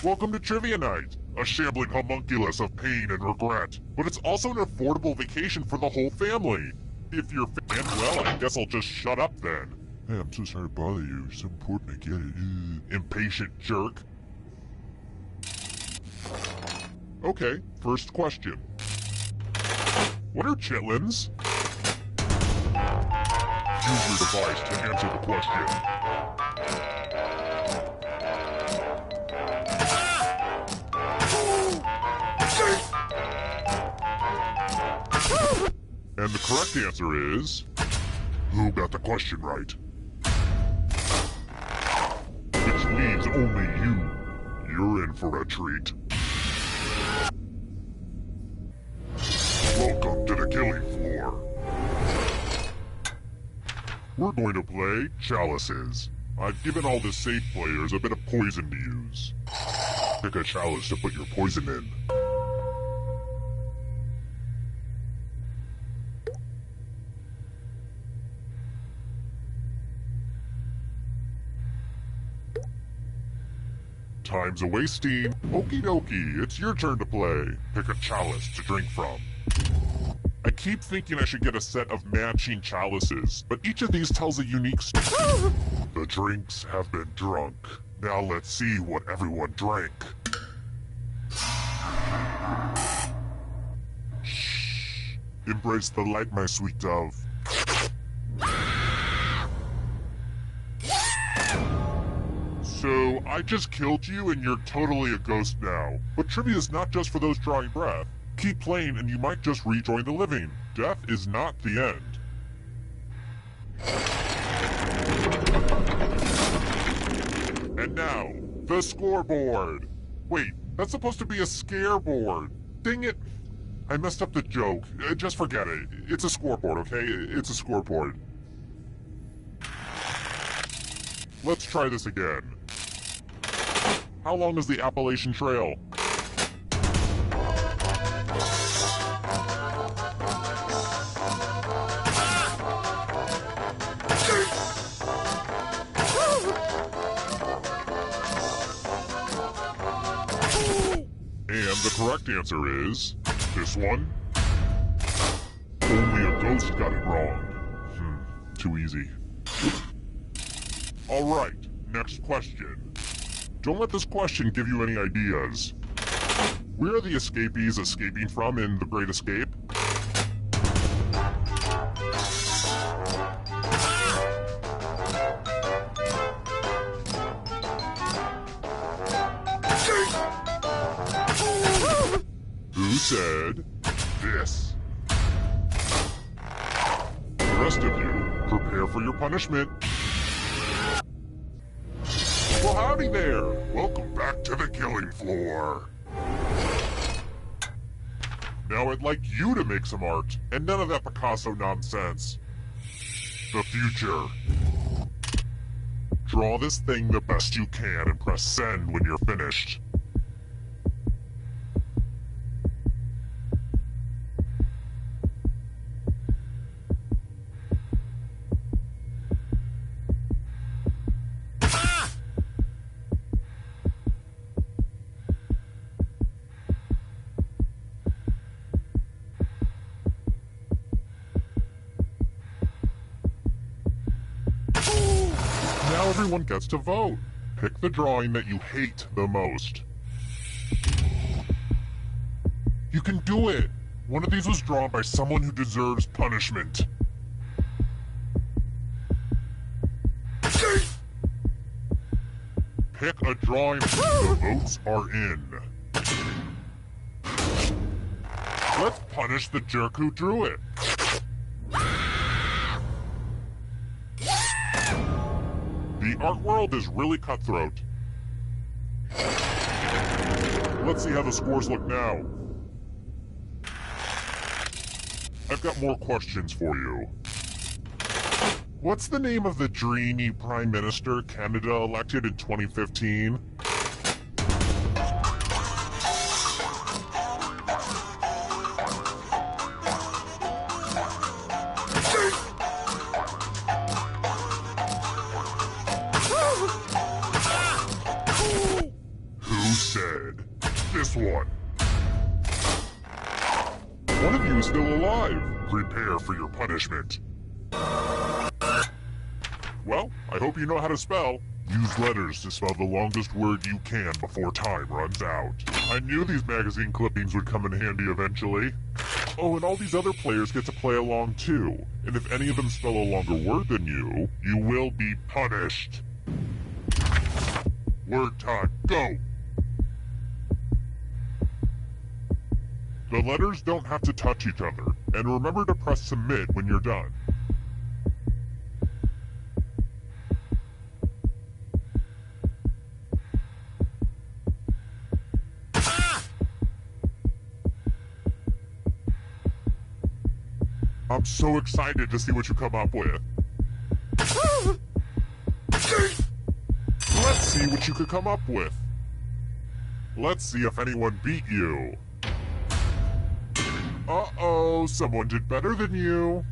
Welcome to Trivia Night, a shambling homunculus of pain and regret. But it's also an affordable vacation for the whole family. If you're fan, well, I guess I'll just shut up then. Hey, I'm so sorry to bother you. It's so important, I get it. Impatient jerk. Okay, first question. What are chitlins? Use your device to answer the question. And the correct answer is... Who got the question right? Which means only you. You're in for a treat. Welcome to the killing floor. We're going to play Chalices. I've given all the safe players a bit of poison to use. Pick a chalice to put your poison in. Time's a-wasting. Okie dokie, it's your turn to play. Pick a chalice to drink from. I keep thinking I should get a set of matching chalices, but each of these tells a unique story. The drinks have been drunk. Now let's see what everyone drank. Shh. Embrace the light, my sweet dove. So, I just killed you and you're totally a ghost now. But trivia is not just for those drawing breath. Keep playing and you might just rejoin the living. Death is not the end. And now, the scoreboard. Wait, that's supposed to be a scare board. Dang it. I messed up the joke. Just forget it. It's a scoreboard, okay? It's a scoreboard. Let's try this again. How long is the Appalachian Trail? And the correct answer is... this one? Only a ghost got it wrong. Too easy. Alright, next question. Don't let this question give you any ideas. Where are the escapees escaping from in The Great Escape? Who said this? The rest of you, prepare for your punishment. Well, howdy there! Welcome back to the killing floor. Now I'd like you to make some art, and none of that Picasso nonsense. The future. Draw this thing the best you can and press send when you're finished. Now everyone gets to vote. Pick the drawing that you hate the most. You can do it! One of these was drawn by someone who deserves punishment. Pick a drawing. The votes are in. Let's punish the jerk who drew it. The art world is really cutthroat. Let's see how the scores look now. I've got more questions for you. What's the name of the dreamy Prime Minister Canada elected in 2015? said. This one. One of you is still alive. Prepare for your punishment. Well, I hope you know how to spell. Use letters to spell the longest word you can before time runs out. I knew these magazine clippings would come in handy eventually. Oh, and all these other players get to play along too. And if any of them spell a longer word than you, you will be punished. Word time, go! The letters don't have to touch each other, and remember to press submit when you're done. I'm so excited to see what you come up with. Let's see what you could come up with. Let's see if anyone beat you. Uh-oh, someone did better than you.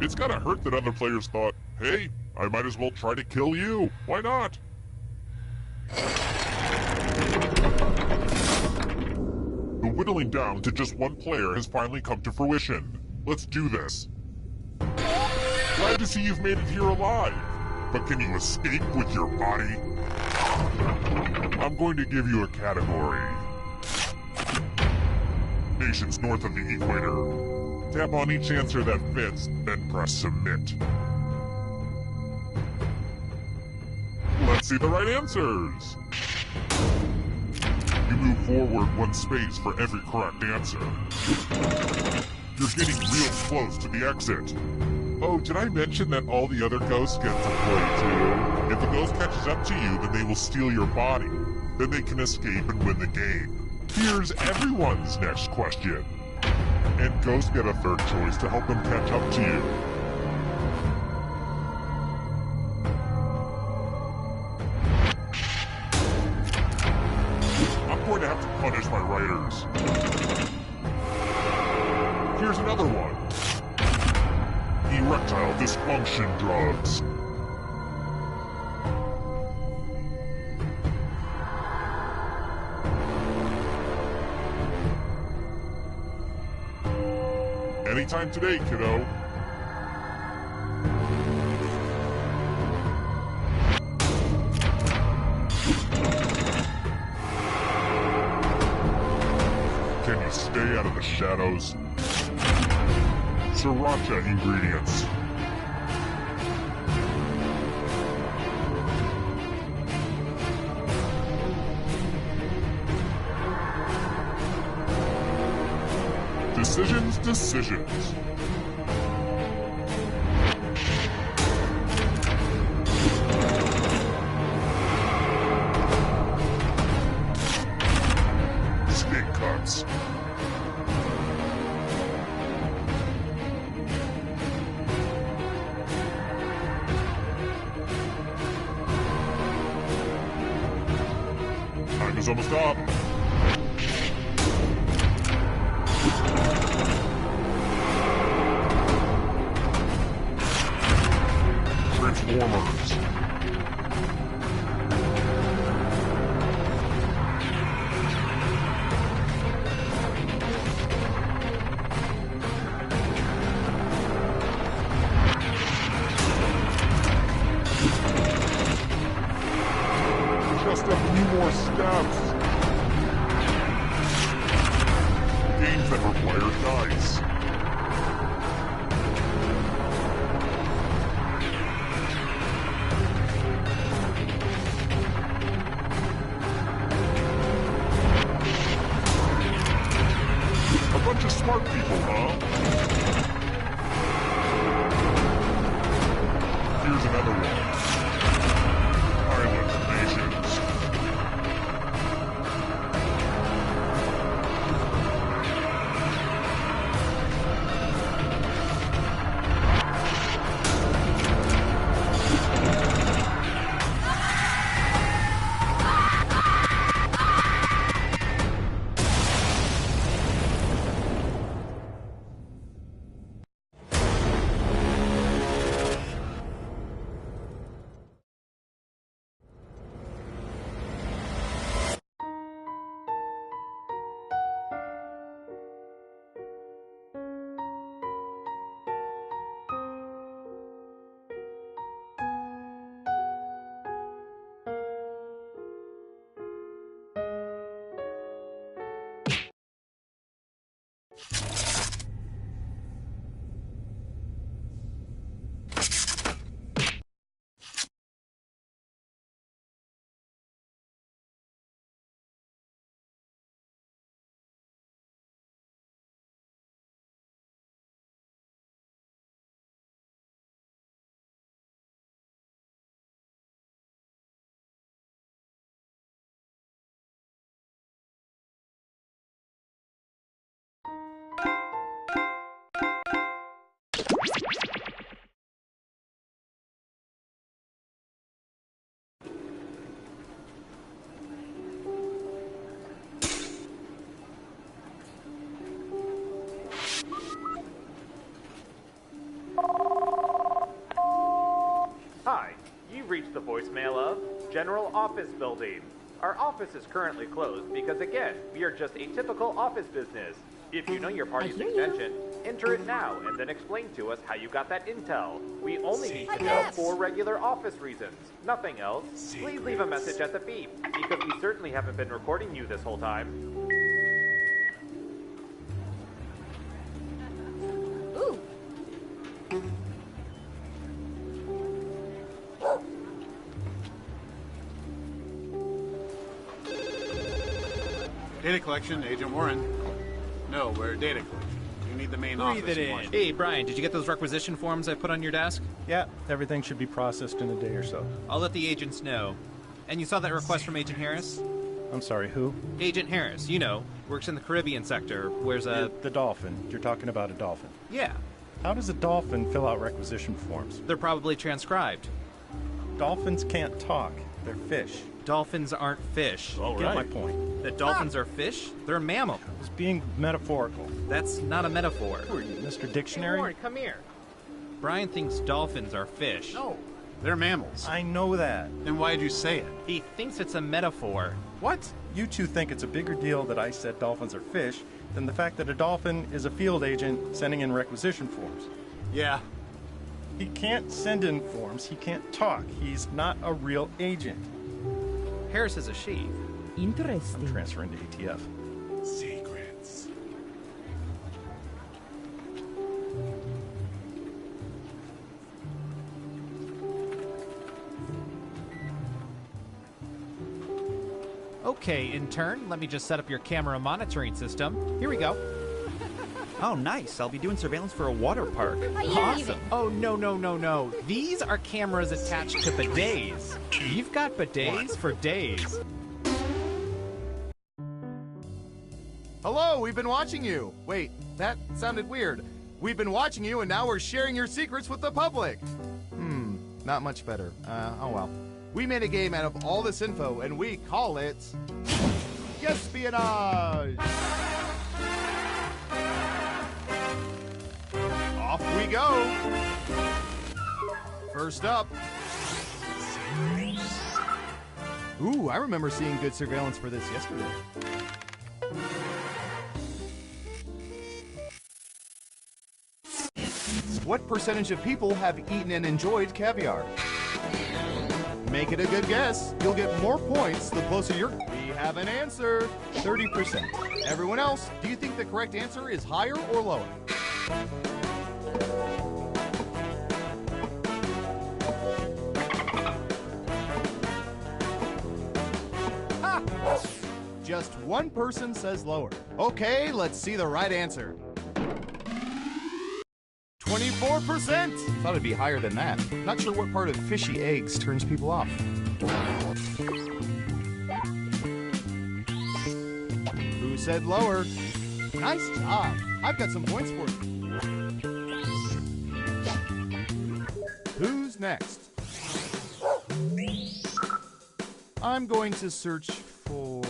It's gotta hurt that other players thought, hey, I might as well try to kill you. Why not? The whittling down to just one player has finally come to fruition. Let's do this. Glad to see you've made it here alive. But can you escape with your body? I'm going to give you a category. Nations north of the equator. Tap on each answer that fits, then press submit. Let's see the right answers. You move forward one space for every correct answer. You're getting real close to the exit. Oh, did I mention that all the other ghosts get to play too? If a ghost catches up to you, then they will steal your body. Then they can escape and win the game. Here's everyone's next question. And ghosts get a third choice to help them catch up to you. I'm going to have to punish my writers. Here's another one. Erectile dysfunction drugs. Anytime today, kiddo. Can you stay out of the shadows? Sriracha ingredients. Decisions. Snake cuts. Time is almost up. Transformers. Just a few more steps. Games that require dice. A bunch of smart people, huh? Here's another one. Island nations. You've reached the voicemail of General Office Building. Our office is currently closed because, again, we are just a typical office business. If you know your party's extension, enter it now and then explain to us how you got that intel. We only need to know for regular office reasons, nothing else. Please leave a message at the beep, because we certainly haven't been recording you this whole time. Ooh. Data collection, Agent Warren. No, we're data collection. You need the main office. Breathe it in. Hey, Brian, did you get those requisition forms I put on your desk? Yeah, everything should be processed in a day or so. I'll let the agents know. And you saw that request from Agent Harris? I'm sorry, who? Agent Harris, you know, works in the Caribbean sector, wears a... The dolphin. You're talking about a dolphin. Yeah. How does a dolphin fill out requisition forms? They're probably transcribed. Dolphins can't talk. They're fish. Dolphins aren't fish. You get my point. That dolphins are fish? They're a mammal. I was being metaphorical. That's not a metaphor. Who are you, Mr. Hey, Dictionary? Warren, come here. Brian thinks dolphins are fish. No, they're mammals. I know that. Then why'd you say it? He thinks it's a metaphor. What? You two think it's a bigger deal that I said dolphins are fish than the fact that a dolphin is a field agent sending in requisition forms. Yeah. He can't send in forms. He can't talk. He's not a real agent. Harris is a she. Interesting. I'm transferring to ATF. Secrets. Okay, intern, let me just set up your camera monitoring system. Here we go. Oh, nice. I'll be doing surveillance for a water park. Awesome. Oh, no. These are cameras attached to bidets. You've got bidets for days. Hello, we've been watching you. Wait, that sounded weird. We've been watching you and now we're sharing your secrets with the public. Not much better. Oh well. We made a game out of all this info and we call it... Espionage! Off we go! First up... Ooh, I remember seeing good surveillance for this yesterday. What percentage of people have eaten and enjoyed caviar? Make it a good guess. You'll get more points the closer you're... We have an answer. 30%. Everyone else, do you think the correct answer is higher or lower? Ha! Just one person says lower. Okay, let's see the right answer. 24%! Thought it'd be higher than that. Not sure what part of fishy eggs turns people off. Who said lower? Nice job. I've got some points for you. Who's next? I'm going to search for...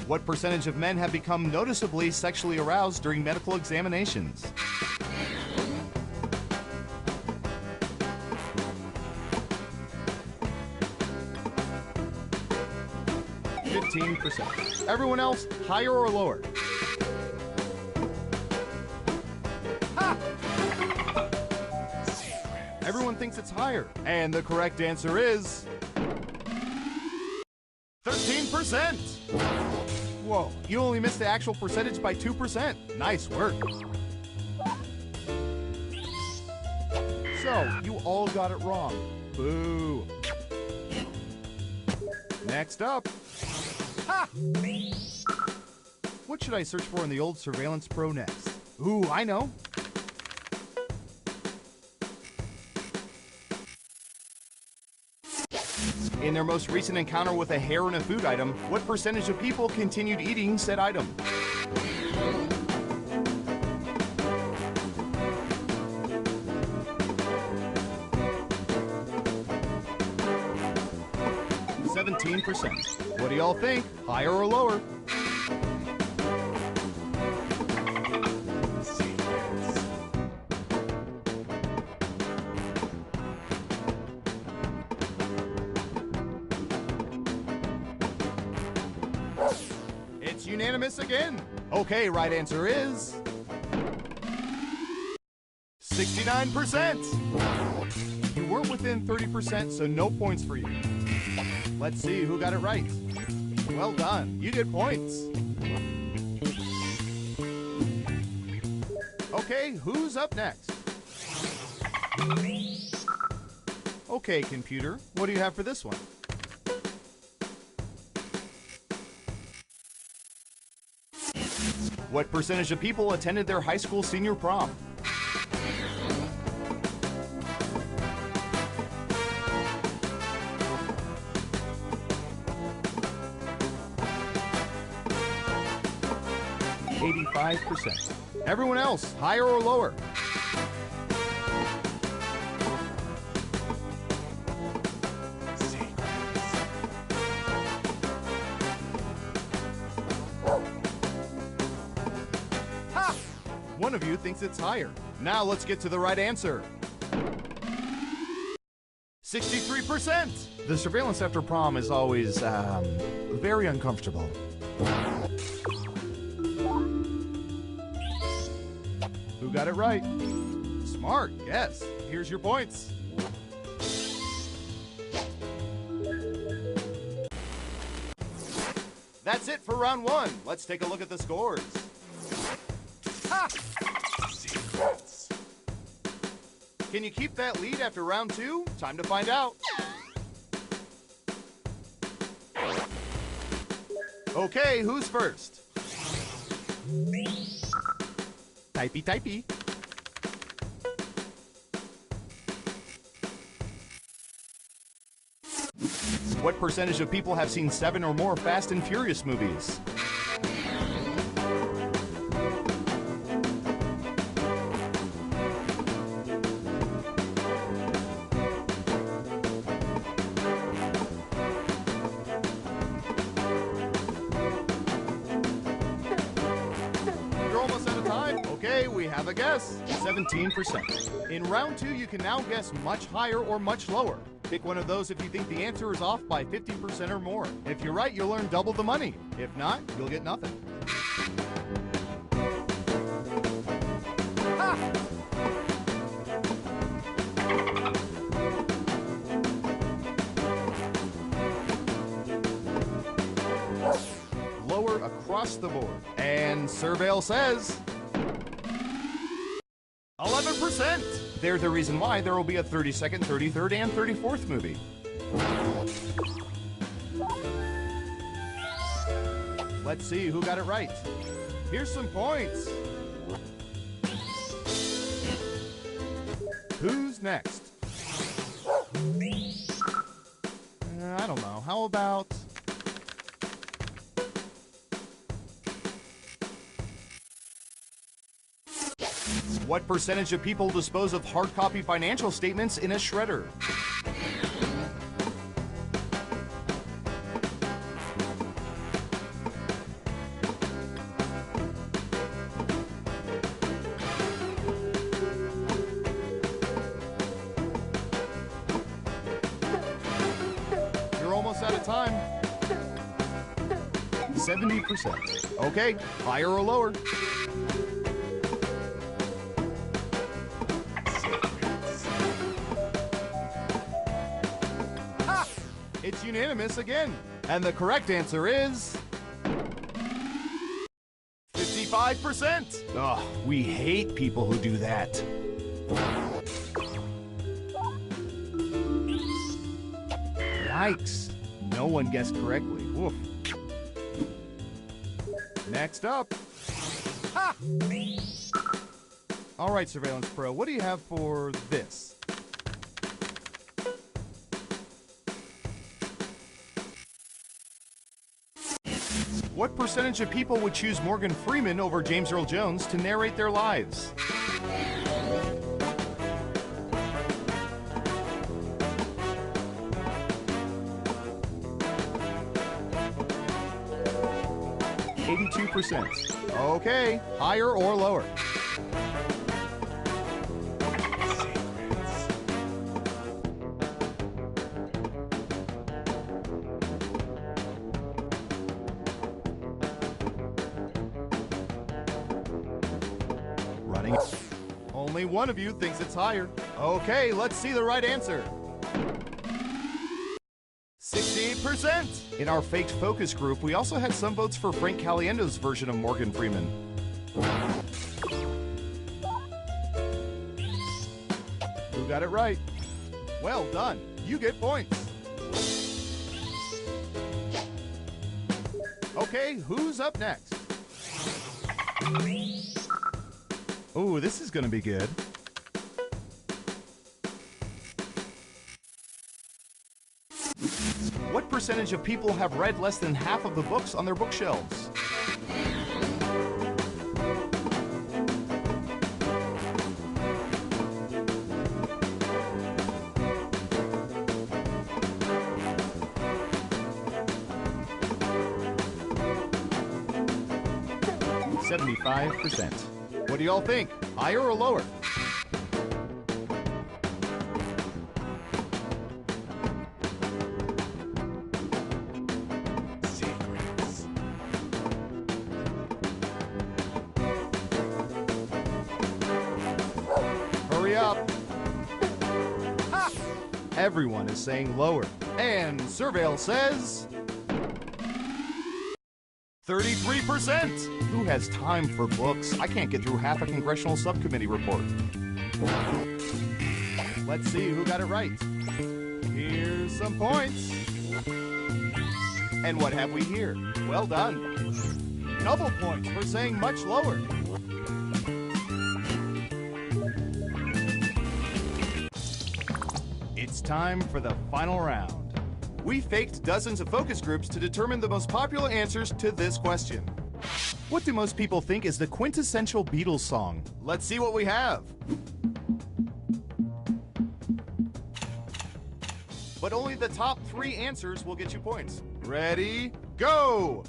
What percentage of men have become noticeably sexually aroused during medical examinations? %. Everyone else, higher or lower? Ha! Everyone thinks it's higher. And the correct answer is... 13%! Whoa, you only missed the actual percentage by 2%. Nice work. So, you all got it wrong. Boo. Next up. Ha! What should I search for in the old Surveillance Pro next? Ooh, I know. In their most recent encounter with a hair in a food item, what percentage of people continued eating said item? %. What do y'all think? Higher or lower? unanimous again. Okay, right answer is 69%. You weren't within 30%, so no points for you. Let's see who got it right. Well done. You get points. Okay, who's up next? Okay, computer, what do you have for this one? What percentage of people attended their high school senior prom? %. Everyone else, higher or lower? Ha! One of you thinks it's higher. Now let's get to the right answer. 63%. The surveillance after prom is always, very uncomfortable. Who got it right? Smart, yes. Here's your points. That's it for round one. Let's take a look at the scores. Ha! Secrets. Can you keep that lead after round two? Time to find out. Okay, who's first? Typey, typey. What percentage of people have seen 7 or more Fast and Furious movies? Have a guess. 17%. In round two, you can now guess much higher or much lower. Pick one of those if you think the answer is off by 50% or more. If you're right, you'll earn double the money. If not, you'll get nothing. Ha! Lower across the board. And Surveil says 11%. They're the reason why there will be a 32nd, 33rd, and 34th movie. Let's see who got it right. Here's some points. Who's next? I don't know. How about... What percentage of people dispose of hard copy financial statements in a shredder? You're almost out of time. 70%. Okay, higher or lower? It's unanimous again. And the correct answer is 55%. Ugh, we hate people who do that. Yikes. No one guessed correctly. Woof. Next up. Ha! All right, Surveillance Pro, what do you have for this? What percentage of people would choose Morgan Freeman over James Earl Jones to narrate their lives? %. Okay, higher or lower? starting. Only one of you thinks it's higher. Okay, let's see the right answer. 68%! In our faked focus group, we also had some votes for Frank Caliendo's version of Morgan Freeman. Who got it right? Well done. You get points. Okay, who's up next? Ooh, this is gonna be good. What percentage of people have read less than half of the books on their bookshelves? %. What do y'all think? Higher or lower? Secrets. Hurry up. Ha! Everyone is saying lower. And Surveil says 33%! Who has time for books? I can't get through half a congressional subcommittee report. Let's see who got it right. Here's some points. And what have we here? Well done. Double points for saying much lower. It's time for the final round. We faked dozens of focus groups to determine the most popular answers to this question. What do most people think is the quintessential Beatles song? Let's see what we have. But only the top 3 answers will get you points. Ready, go!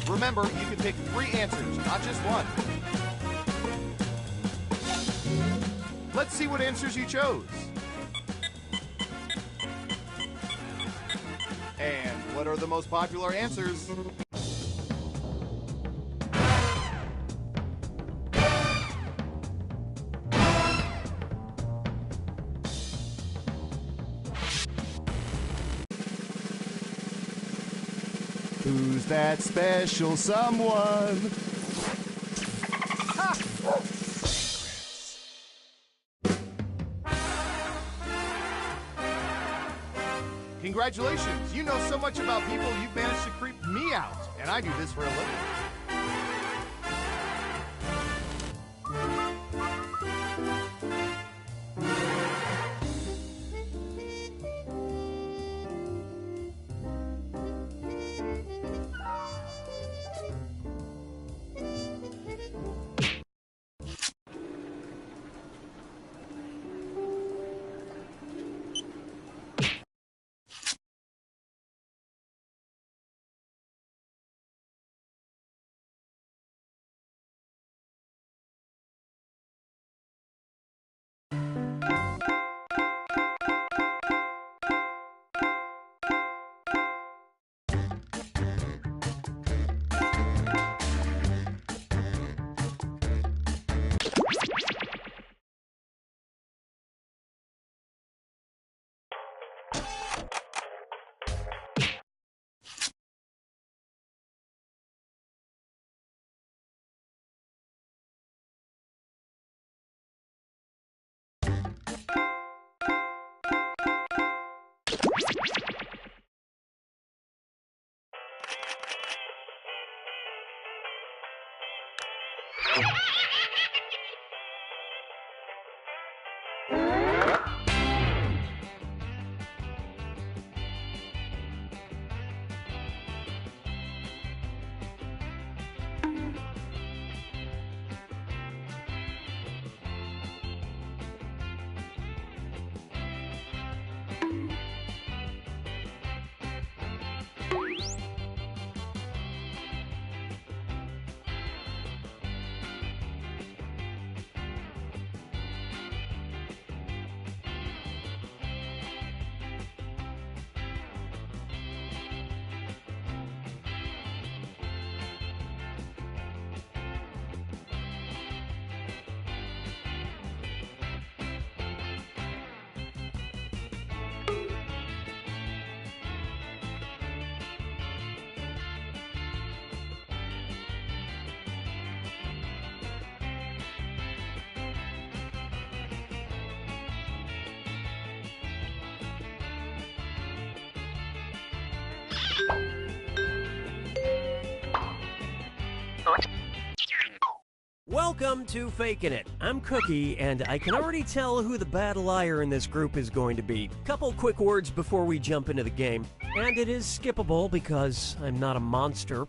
Remember, you can pick 3 answers, not just one. Let's see what answers you chose. And what are the most popular answers? Who's that special someone? Ha! Congratulations! You know so much about people, you've managed to creep me out. And I do this for a living. Welcome to Faking It. I'm Cookie, and I can already tell who the bad liar in this group is going to be. Couple quick words before we jump into the game, and it is skippable because I'm not a monster.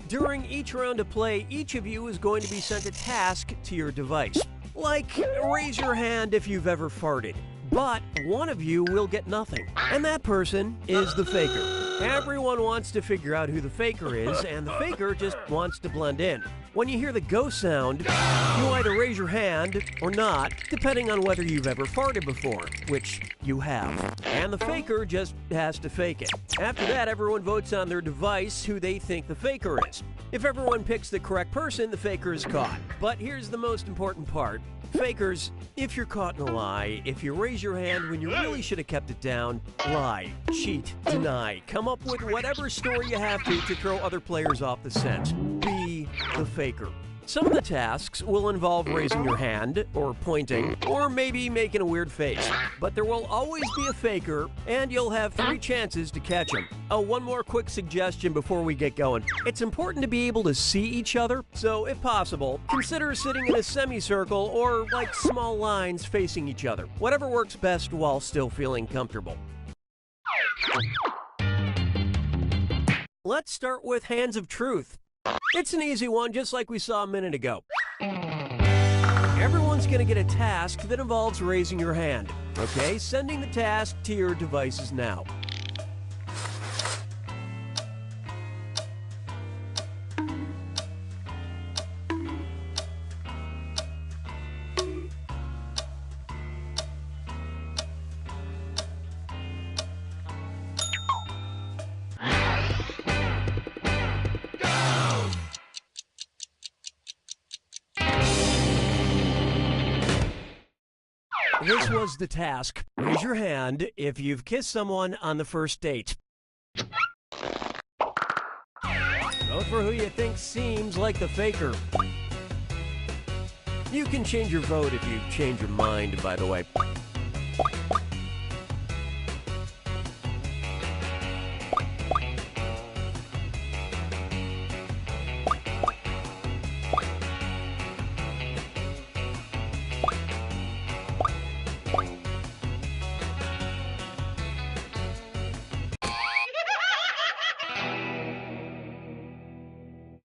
During each round of play, each of you is going to be sent a task to your device. Like, raise your hand if you've ever farted. But one of you will get nothing, and that person is the faker. Everyone wants to figure out who the faker is, and the faker just wants to blend in. When you hear the go sound, you either raise your hand or not, depending on whether you've ever farted before, which you have. And the faker just has to fake it. After that, everyone votes on their device who they think the faker is. If everyone picks the correct person, the faker is caught. But here's the most important part. Fakers, if you're caught in a lie, if you raise your hand when you really should have kept it down, lie, cheat, deny, come up with whatever story you have to throw other players off the scent. Be the faker. Some of the tasks will involve raising your hand, or pointing, or maybe making a weird face. But there will always be a faker, and you'll have 3 chances to catch him. Oh, one more quick suggestion before we get going. It's important to be able to see each other, so if possible, consider sitting in a semicircle or like small lines facing each other. Whatever works best while still feeling comfortable. Let's start with Hands of Truth. It's an easy one, just like we saw a minute ago. Everyone's going to get a task that involves raising your hand. Okay, sending the task to your devices now. This was the task. Raise your hand if you've kissed someone on the first date. Vote for who you think seems like the faker. You can change your vote if you change your mind, by the way.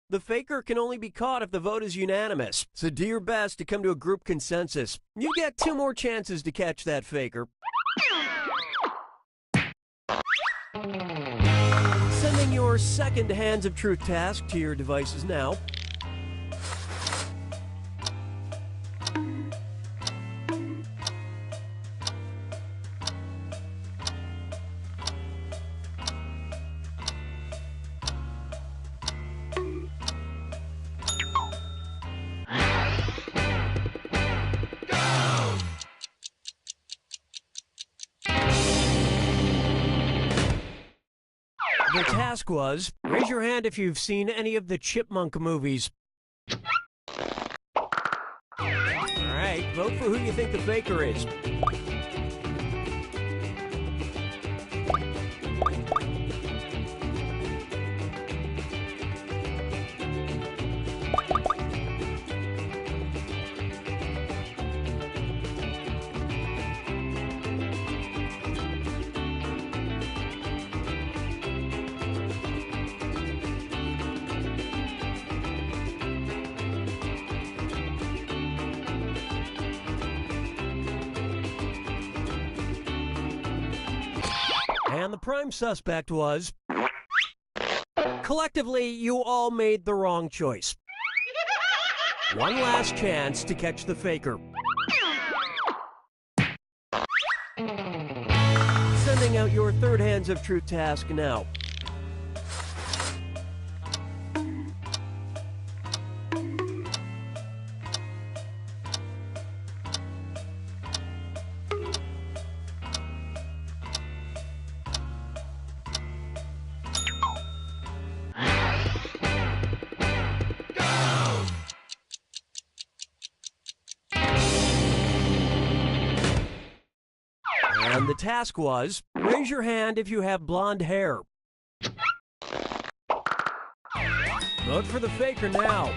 The faker can only be caught if the vote is unanimous, so do your best to come to a group consensus. You get 2 more chances to catch that faker. Sending your second Hands of Truth task to your devices now. The task was, raise your hand if you've seen any of the Chipmunk movies. Alright, vote for who you think the faker is. And the prime suspect was... Collectively, you all made the wrong choice. One last chance to catch the faker. Sending out your third Hands of Truth task now. And the task was, raise your hand if you have blonde hair. Vote for the faker now.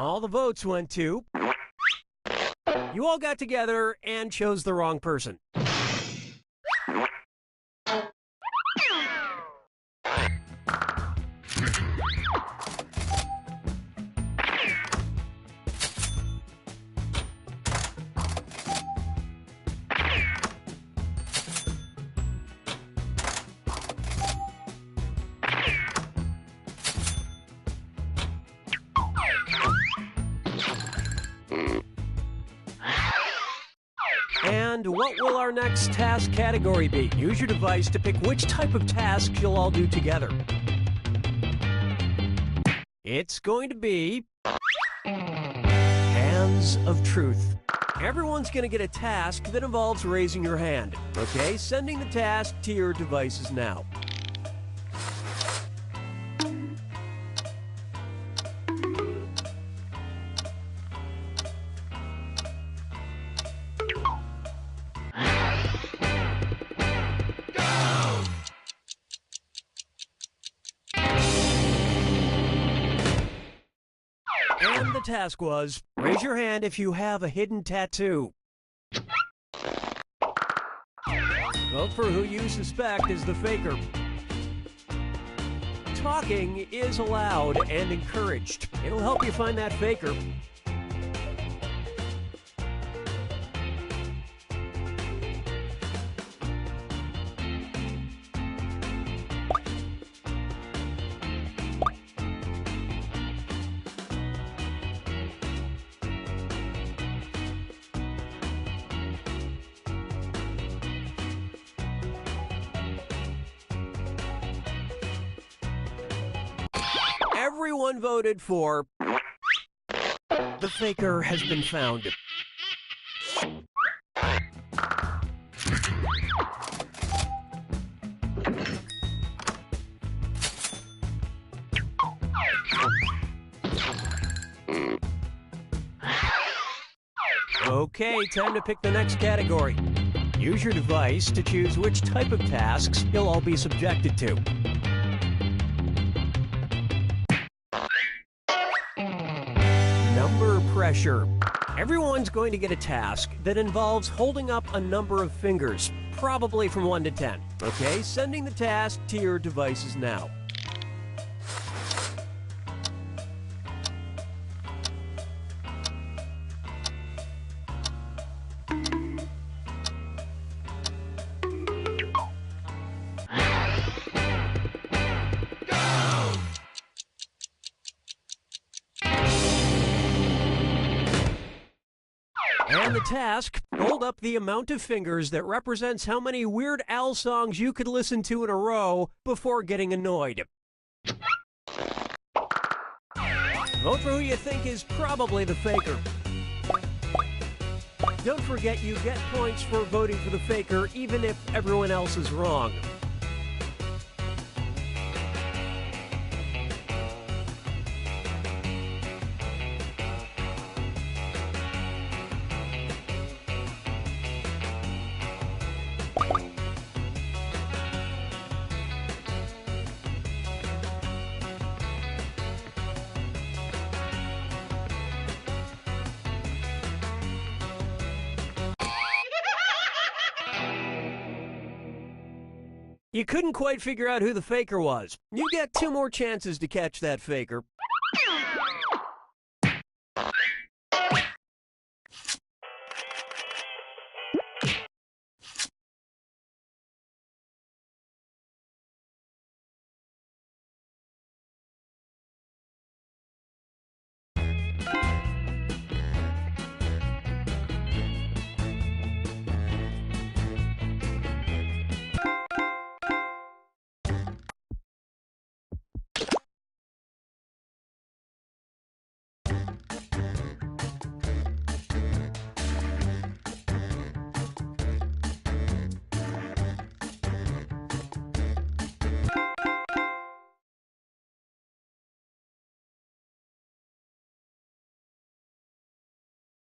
All the votes went to... You all got together and chose the wrong person. And what will our next task category be? Use your device to pick which type of tasks you'll all do together. It's going to be... Hands of Truth. Everyone's going to get a task that involves raising your hand. Okay, sending the task to your devices now. And the task was, raise your hand if you have a hidden tattoo. Vote for who you suspect is the faker. Talking is allowed and encouraged. It'll help you find that faker. Everyone voted for... The faker has been found. Okay, time to pick the next category. Use your device to choose which type of tasks you'll all be subjected to. Number pressure. Everyone's going to get a task that involves holding up a number of fingers, probably from 1 to 10. Okay, sending the task to your devices now. And the task, hold up the amount of fingers that represents how many Weird Al songs you could listen to in a row before getting annoyed. Vote for who you think is probably the faker. Don't forget you get points for voting for the faker even if everyone else is wrong. You couldn't quite figure out who the faker was. You get 2 more chances to catch that faker.